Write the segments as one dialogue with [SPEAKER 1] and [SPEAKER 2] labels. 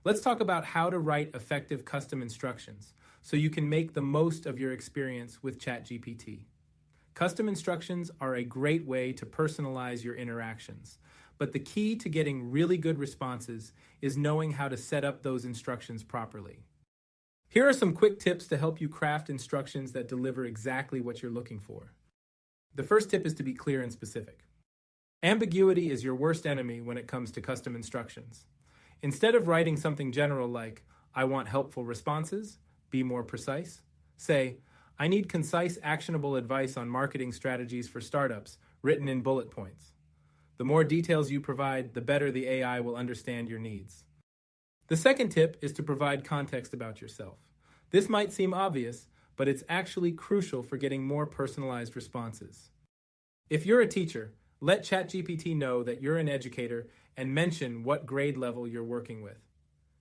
[SPEAKER 1] Let's talk about how to write effective custom instructions so you can make the most of your experience with ChatGPT. Custom instructions are a great way to personalize your interactions, but the key to getting really good responses is knowing how to set up those instructions properly. Here are some quick tips to help you craft instructions that deliver exactly what you're looking for. The first tip is to be clear and specific. Ambiguity is your worst enemy when it comes to custom instructions. Instead of writing something general like, I want helpful responses, be more precise. Say, I need concise, actionable advice on marketing strategies for startups, written in bullet points. The more details you provide, the better the AI will understand your needs. The second tip is to provide context about yourself. This might seem obvious, but it's actually crucial for getting more personalized responses. If you're a teacher, let ChatGPT know that you're an educator and mention what grade level you're working with.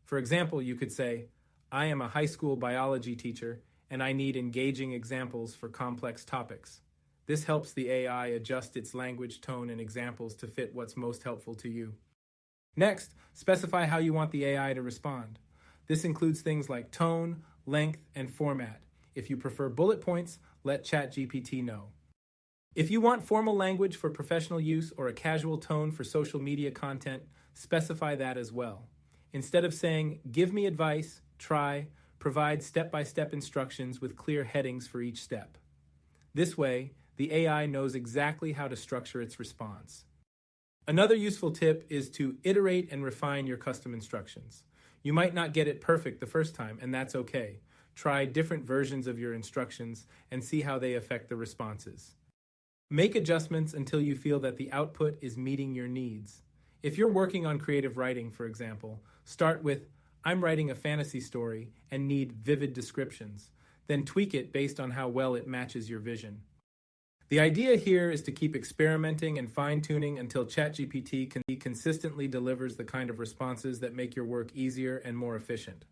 [SPEAKER 1] For example, you could say, I am a high school biology teacher and I need engaging examples for complex topics. This helps the AI adjust its language, tone, and examples to fit what's most helpful to you. Next, specify how you want the AI to respond. This includes things like tone, length, and format. If you prefer bullet points, let ChatGPT know. If you want formal language for professional use or a casual tone for social media content, specify that as well. Instead of saying, give me advice, provide step-by-step instructions with clear headings for each step. This way, the AI knows exactly how to structure its response. Another useful tip is to iterate and refine your custom instructions. You might not get it perfect the first time, and that's okay. Try different versions of your instructions and see how they affect the responses. Make adjustments until you feel that the output is meeting your needs. If you're working on creative writing, for example, start with, I'm writing a fantasy story and need vivid descriptions. Then tweak it based on how well it matches your vision. The idea here is to keep experimenting and fine-tuning until ChatGPT consistently delivers the kind of responses that make your work easier and more efficient.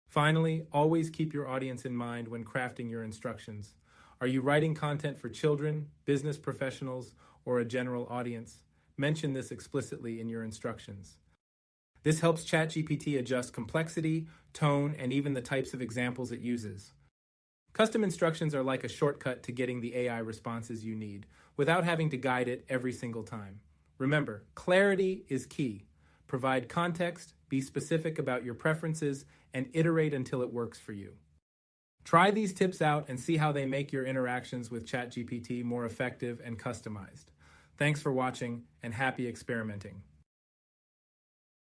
[SPEAKER 1] Finally, always keep your audience in mind when crafting your instructions. Are you writing content for children, business professionals, or a general audience? Mention this explicitly in your instructions. This helps ChatGPT adjust complexity, tone, and even the types of examples it uses. Custom instructions are like a shortcut to getting the AI responses you need, without having to guide it every single time. Remember, clarity is key. Provide context, be specific about your preferences, and iterate until it works for you. Try these tips out and see how they make your interactions with ChatGPT more effective and customized. Thanks for watching, and happy experimenting.